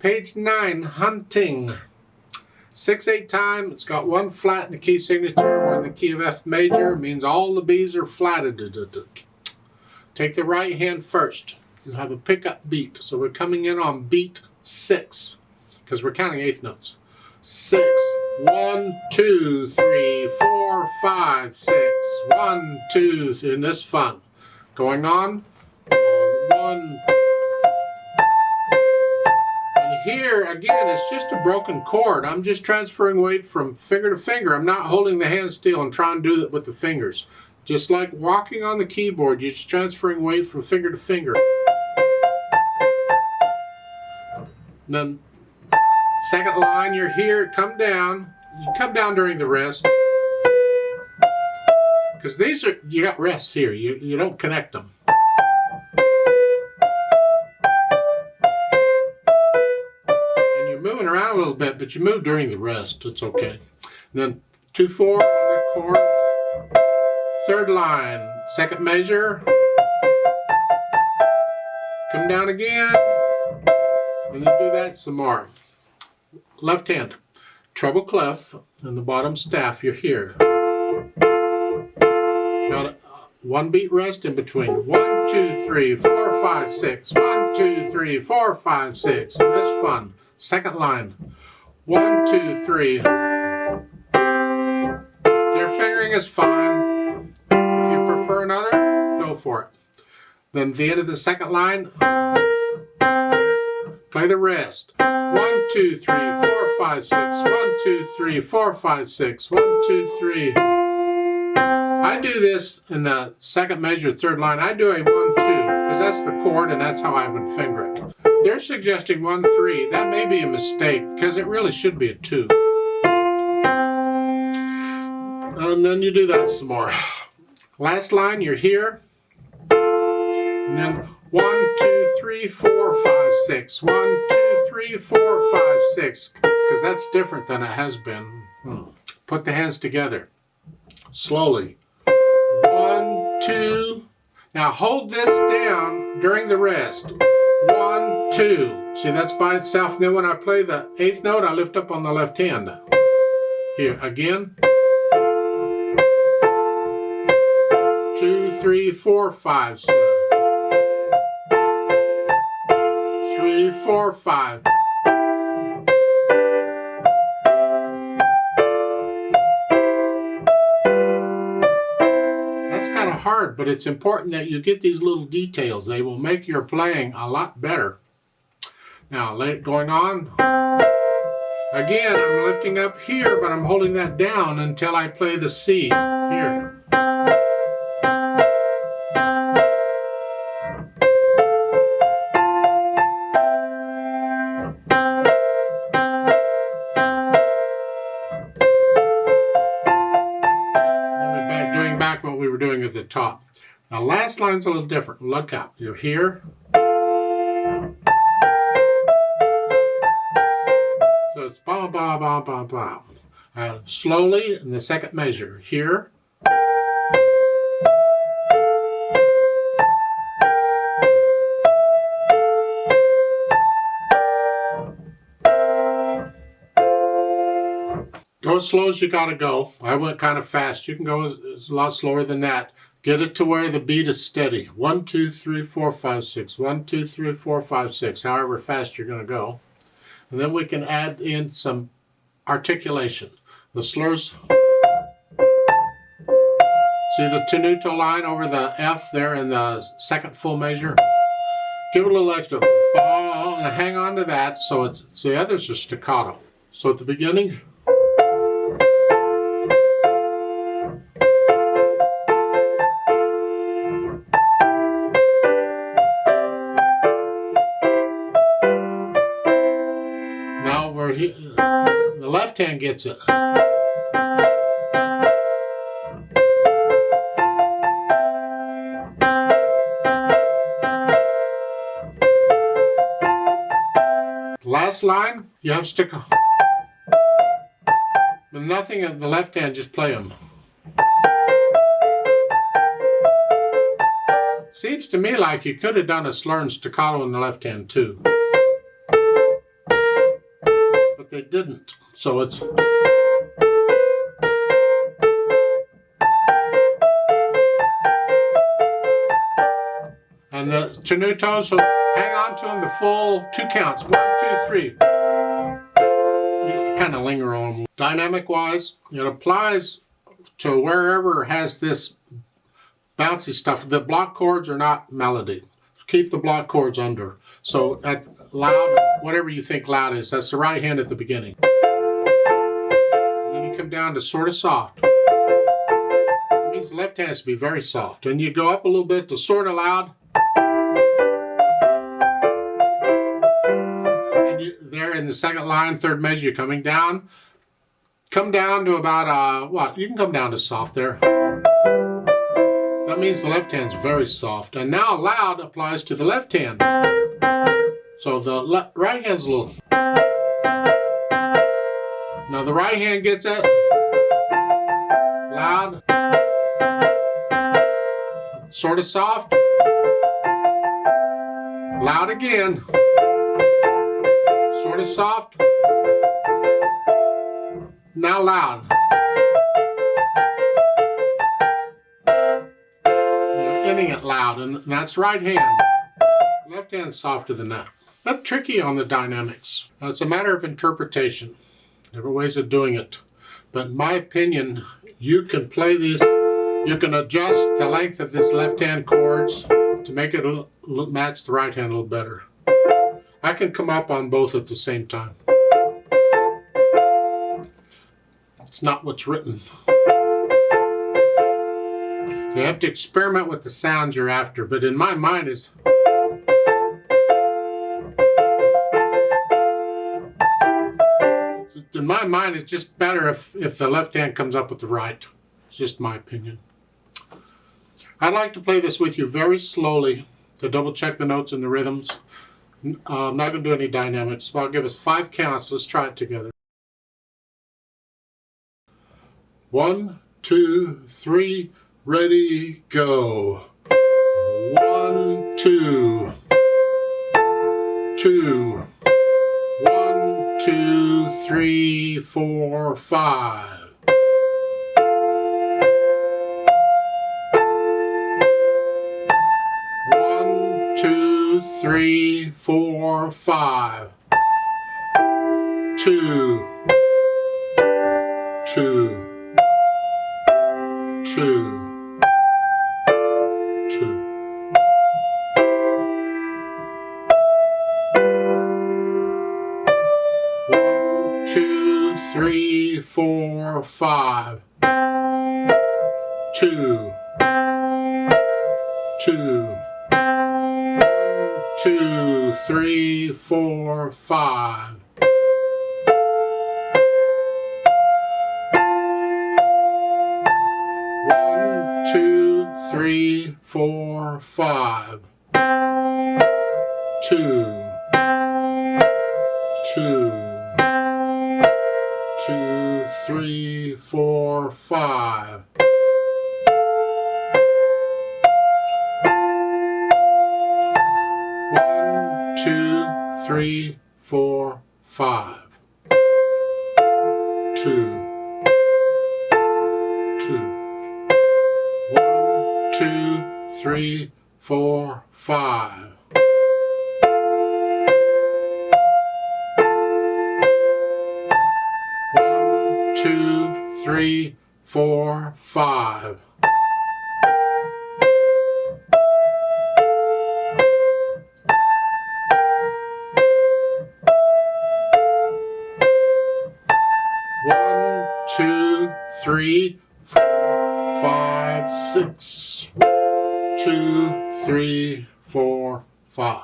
Page 9, hunting. 6/8 time, it's got one flat in the key signature. We're in the key of F major, means all the B's are flatted. Take the right hand first. You have a pickup beat. So we're coming in on beat 6, because we're counting eighth notes. 6, 1, 2, 3, 4, 5, 6, 1, 2, and this fun. Going on 1, here, again, it's just a broken chord. I'm just transferring weight from finger to finger. I'm not holding the hand still and trying to do it with the fingers. Just like walking on the keyboard, you're just transferring weight from finger to finger. And then, second line, you're here, come down. You come down during the rest. Because these are, you got rests here. You don't connect them. Moving around a little bit, but you move during the rest. It's okay. And then 2/4 on the chord. Third line, second measure. Come down again. And then do that some more. Left hand, treble clef, and the bottom staff. You're here. Got a one beat rest in between. 1, 2, 3, 4, 5, 6. 1, 2, 3, 4, 5, 6. And this fun. Second line, 1, 2, 3. Their fingering is fine. If you prefer another, go for it. Then the end of the second line, play the rest. 1, 2, 3, 4, 5, 6. 1, 2, 3, 4, 5, 6. 1, 2, 3. I do this in the second measure, third line. I do a 1, 2, because that's the chord and that's how I would finger it. They're suggesting 1, 3. That may be a mistake because it really should be a 2. And then you do that some more. Last line, you're here. And then 1, 2, 3, 4, 5, 6. 1, 2, 3, 4, 5, 6. Because that's different than it has been. Put the hands together. Slowly. 1, 2. Now hold this down during the rest. 1, 2. See, that's by itself. And then when I play the eighth note, I lift up on the left hand. Here, again. 2, 3, 4, 5, 6. 3, 4, 5. Hard, but it's important that you get these little details. They will make your playing a lot better. Now, going on. Again, I'm lifting up here, but I'm holding that down until I play the C here. What we were doing at the top. Now last line's a little different. Look out. You're here. So it's ba ba ba ba ba. Slowly in the second measure. Here. Go as slow as you gotta go. I went kind of fast. You can go a lot slower than that. Get it to where the beat is steady. 1, 2, 3, 4, 5, 6. 1, 2, 3, 4, 5, 6. However fast you're gonna go. And then we can add in some articulation. The slurs. See the tenuto line over the F there in the second full measure? Give it a little extra. And hang on to that so it's the others are staccato. So at the beginning. The left hand gets it. Last line, you have staccato. But nothing in the left hand, just play them. Seems to me like you could have done a slur and staccato in the left hand too. but they didn't. So it's... And the tenuto, so hang on to them the full 2 counts. 1, 2, 3. You kind of linger on them. Dynamic wise, it applies to wherever has this bouncy stuff. The block chords are not melody. Keep the block chords under. So at loud, whatever you think loud is, that's the right hand at the beginning. And then you come down to sort of soft. That means the left hand has to be very soft. And you go up a little bit to sort of loud. And there in the second line, third measure, you're coming down. Come down to about, what? You can come down to soft there. That means the left hand's very soft. And now loud applies to the left hand. So the right hand's a little... Now the right hand gets it. Loud. Sort of soft. Loud again. Sort of soft. Now loud. You're ending it loud, and that's right hand. Left hand's softer than that. That's tricky on the dynamics. It's a matter of interpretation. Different ways of doing it. But in my opinion, you can play these, you can adjust the length of this left hand chords to make it match the right hand a little better. I can come up on both at the same time. It's not what's written. So you have to experiment with the sounds you're after, but in my mind it's... In my mind, it's just better if the left hand comes up with the right. It's just my opinion. I'd like to play this with you very slowly to double check the notes and the rhythms. I'm not going to do any dynamics, but I'll give us 5 counts. Let's try it together. 1, 2, 3, ready, go. 1, 2, 2. 1, 2, 3, 4, 5. 1, 2, 3, 4, 5. 2, 2, 2, 2. 3, 4, 5. 2, 2. 1, 2, 3, 4, 5. 1, 2, 3, 4, 5. 2, 2. 2, 3, 4, 5. 1, 2, 3, 4, 5. 2, 2. 1, 2, 3, 4, 5. 2, 3, 4, 5. 1, 2, 3, 4, 5, 6. 2, 3, 4, 5.